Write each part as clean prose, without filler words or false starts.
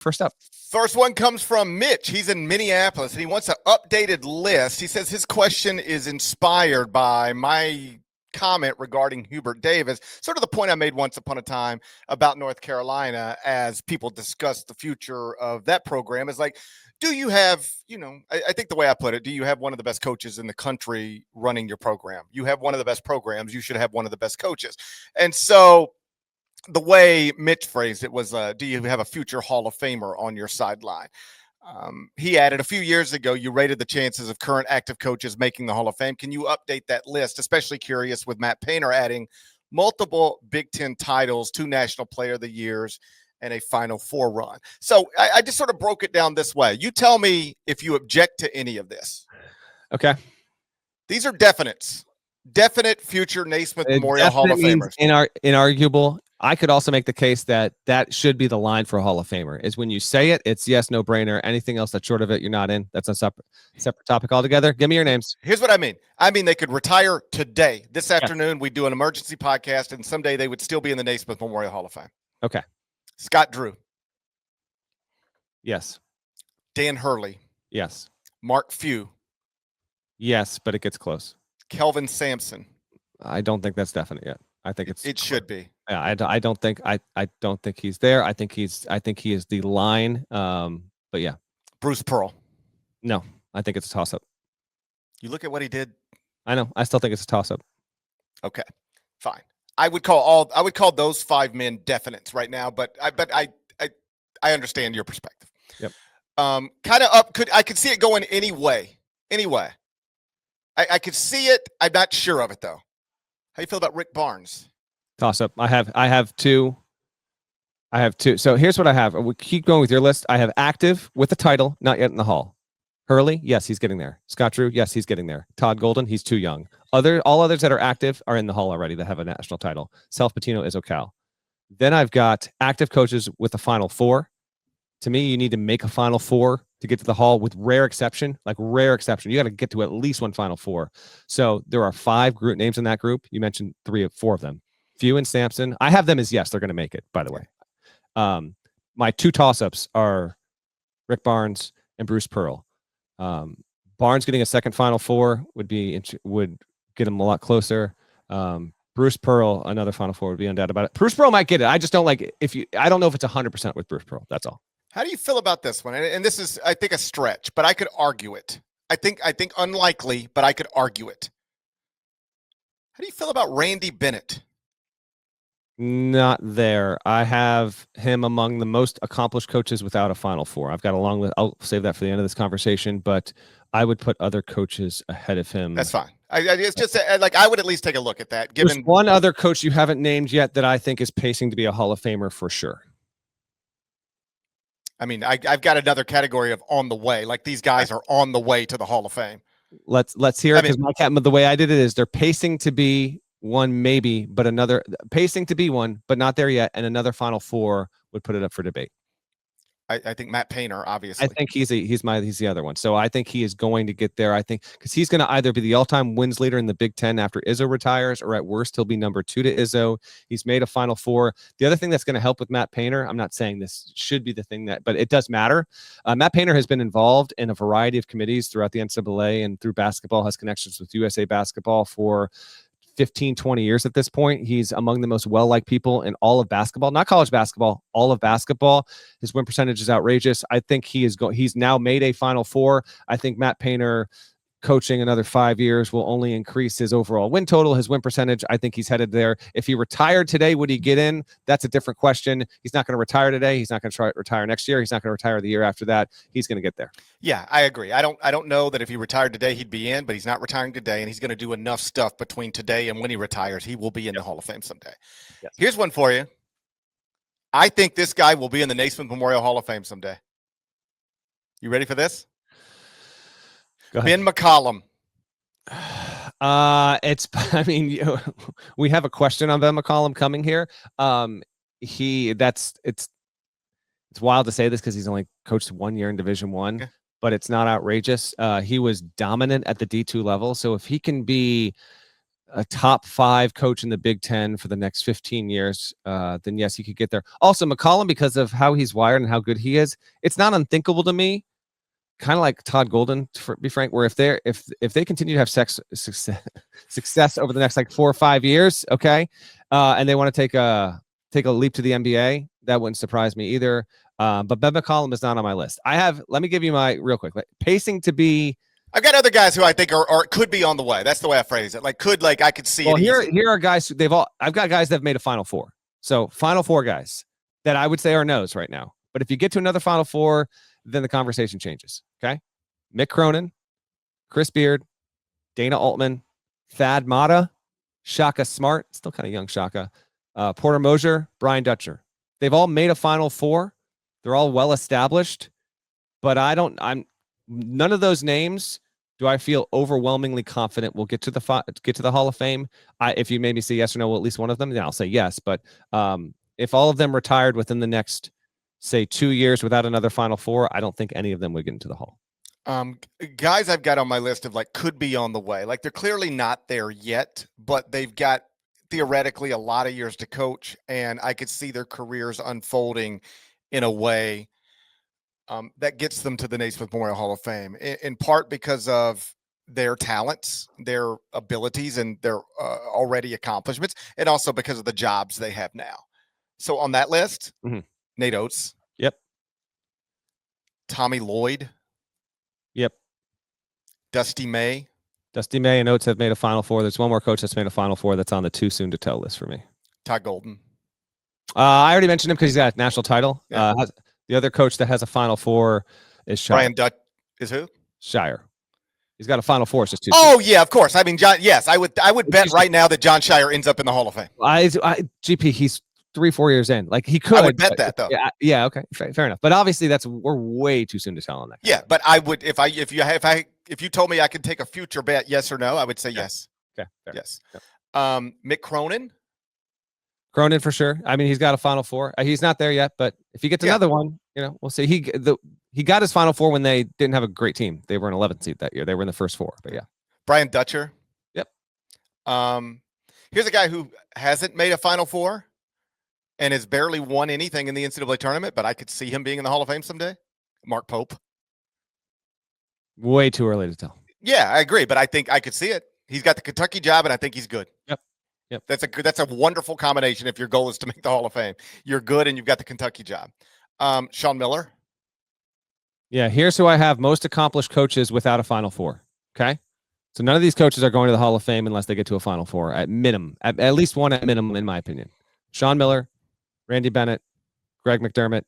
First up. First one comes from Mitch. He's in Minneapolis, and he wants an updated list. He says his question is inspired by my comment regarding Hubert Davis, sort of the point I made once upon a time about North Carolina as people discuss the future of that program. Is like, do you have, I think the way I put it, do you have one of the best coaches in the country running your program? You have one of the best programs. You should have one of the best coaches. And so the way Mitch phrased it was, do you have a future Hall of Famer on your sideline? He added, a few years ago, you rated the chances of current active coaches making the Hall of Fame. Can you update that list? Especially curious with Matt Painter adding multiple Big Ten titles, 2 National Player of the Years, and a Final Four run. So I just sort of broke it down this way. You tell me if you object to any of this. Okay. These are definites. Definite future Naismith Memorial Hall of Famers. Inarguable. I could also make the case that should be the line for a Hall of Famer is when you say it, it's yes, no brainer. Anything else that's short of it, you're not in. That's a separate topic altogether. Give me your names. Here's what I mean. I mean, they could retire today. This afternoon, we do an emergency podcast, and someday they would still be in the Naismith Memorial Hall of Fame. Okay. Scott Drew. Yes. Dan Hurley. Yes. Mark Few. Yes, but it gets close. Kelvin Sampson. I don't think that's definite yet. I think it should be. Yeah, I don't think he's there. I think he is the line. But yeah. Bruce Pearl. No, I think it's a toss up. You look at what he did. I know. I still think it's a toss up. Okay, fine. I would call those 5 men definites right now, but I understand your perspective. Yep. Kind of up. I could see it going any way. I could see it. I'm not sure of it though. How you feel about Rick Barnes? Toss up. I have two. So here's what I have. We keep going with your list. I have active with the title, not yet in the Hall. Hurley, yes, he's getting there. Scott Drew, yes, he's getting there. Todd Golden, he's too young. All others that are active are in the Hall already that have a national title. Self Patino is Ocal. Then I've got active coaches with the Final Four. To me, you need to make a Final Four to get to the Hall with rare exception. You got to get to at least one Final Four. So there are 5 group names in that group. You mentioned 3 or 4 of them. Few and Sampson. I have them as yes, they're going to make it, by the way. My 2 toss-ups are Rick Barnes and Bruce Pearl. Barnes getting a second Final Four would get him a lot closer. Bruce Pearl, another Final Four would be undoubt about it. Bruce Pearl might get it. I just don't like it. I don't know if it's 100% with Bruce Pearl. That's all. How do you feel about this one? And this is, I think, a stretch, but I could argue it. I think unlikely, but I could argue it. How do you feel about Randy Bennett? Not there. I have him among the most accomplished coaches without a Final Four. I've got a long list. I'll save that for the end of this conversation, but I would put other coaches ahead of him. That's fine. It's just I would at least take a look at that. There's one other coach you haven't named yet that I think is pacing to be a Hall of Famer for sure. I mean, I've got another category of on the way. Like these guys are on the way to the Hall of Fame. Let's hear it, because the way I did it is they're pacing to be one, maybe, but another pacing to be one, but not there yet. And another Final Four would put it up for debate. I think Matt Painter, obviously. I think he's the other one. So I think he is going to get there. I think because he's going to either be the all-time wins leader in the Big Ten after Izzo retires, or at worst he'll be number 2 to Izzo. He's made a Final Four. The other thing that's going to help with Matt Painter, I'm not saying this should be the thing but it does matter. Matt Painter has been involved in a variety of committees throughout the NCAA and through basketball, has connections with USA Basketball for 15, 20 years at this point. He's among the most well-liked people in all of basketball, not college basketball, all of basketball. His win percentage is outrageous. I think he's now made a Final Four. I think Matt Painter coaching another 5 years will only increase his overall win total, his win percentage. I think he's headed there. If he retired today, would he get in? That's a different question. He's not going to retire today. He's not going to retire next year. He's not going to retire the year after that. He's going to get there. Yeah, I agree. I don't know that if he retired today, he'd be in, but he's not retiring today, and he's going to do enough stuff between today and when he retires. He will be in the Hall of Fame someday. Yes. Here's one for you. I think this guy will be in the Naismith Memorial Hall of Fame someday. You ready for this? Ben McCollum. We have a question on Ben McCollum coming here. It's wild to say this because he's only coached 1 year in Division I, but it's not outrageous. He was dominant at the D2 level. So if he can be a top 5 coach in the Big Ten for the next 15 years, then yes, he could get there. Also, McCollum, because of how he's wired and how good he is, it's not unthinkable to me. Kind of like Todd Golden, to be frank, where if they continue to have success over the next like 4 or 5 years, okay, and they want to take a leap to the NBA, that wouldn't surprise me either. But Ben McCollum is not on my list. Let me give you my real quick pacing to be. I've got other guys who I think are could be on the way. That's the way I phrase it. I could see. Well, it here are guys I've got guys that have made a Final Four. So Final Four guys that I would say are no's right now. But if you get to another Final Four, then the conversation changes. Okay, Mick Cronin, Chris Beard, Dana Altman, Thad Matta, Shaka Smart, still kind of young Shaka, Porter Moser, Brian Dutcher. They've all made a Final Four. They're all well established, but none of those names do I feel overwhelmingly confident will get to the Hall of Fame. If you made me say yes or no, well, at least one of them, then I'll say yes. But if all of them retired within the next, say, 2 years without another Final Four, I don't think any of them would get into the Hall. Guys I've got on my list of could be on the way. They're clearly not there yet, but they've got theoretically a lot of years to coach, and I could see their careers unfolding in a way that gets them to the Naismith Memorial Hall of Fame, in part because of their talents, their abilities, and their already accomplishments, and also because of the jobs they have now. So on that list, Nate Oates. Yep. Tommy Lloyd. Yep. Dusty May. Dusty May and Oates have made a Final Four. There's one more coach that's made a Final Four that's on the too soon to tell list for me. Todd Golden. I already mentioned him because he's got a national title. Yeah. The other coach that has a Final Four is Shire. Brian Dutch is who? Shire. He's got a Final Four. It's just too. Oh yeah, of course. I mean, John. Yes, I would bet right now that Jon Shire ends up in the Hall of Fame. GP, he's 3-4 years in. He could. I would bet that though. Yeah. Okay. Fair enough. But obviously, we're way too soon to tell on that. Yeah, but I would if you told me I could take a future bet, yes or no, I would say yes. Okay. Fair. Yes. Yep. Mick Cronin. Cronin for sure. I mean, he's got a Final Four. He's not there yet, but if he gets another one, we'll see. He got his Final Four when they didn't have a great team. They were an 11th seed that year. They were in the first 4. But yeah. Brian Dutcher. Yep. Here's a guy who hasn't made a Final Four and has barely won anything in the NCAA tournament, but I could see him being in the Hall of Fame someday. Mark Pope. Way too early to tell. Yeah, I agree, but I think I could see it. He's got the Kentucky job, and I think he's good. Yep. That's a wonderful combination if your goal is to make the Hall of Fame. You're good, and you've got the Kentucky job. Sean Miller. Yeah, here's who I have: most accomplished coaches without a Final Four. Okay, so none of these coaches are going to the Hall of Fame unless they get to a Final Four at minimum, at least one at minimum, in my opinion. Sean Miller, Randy Bennett, Greg McDermott,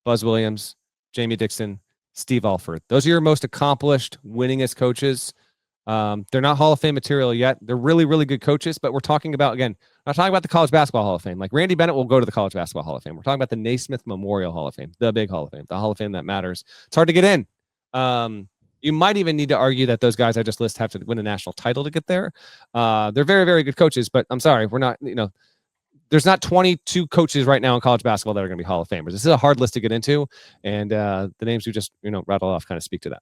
Buzz Williams, Jamie Dixon, Steve Alford. Those are your most accomplished, winningest coaches. They're not Hall of Fame material yet. They're really, really good coaches, but we're talking about, again, not talking about the College Basketball Hall of Fame. Like Randy Bennett will go to the College Basketball Hall of Fame. We're talking about the Naismith Memorial Hall of Fame, the big Hall of Fame, the Hall of Fame that matters. It's hard to get in. You might even need to argue that those guys I just listed have to win a national title to get there. They're very, very good coaches, but I'm sorry, we're not, there's not 22 coaches right now in college basketball that are going to be Hall of Famers. This is a hard list to get into, and the names we just rattle off kind of speak to that.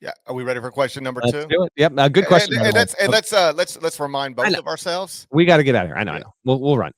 Yeah, are we ready for question number 2? Let's do it. Yep, good question. And let's remind both of ourselves. We got to get out of here. I know. We'll run.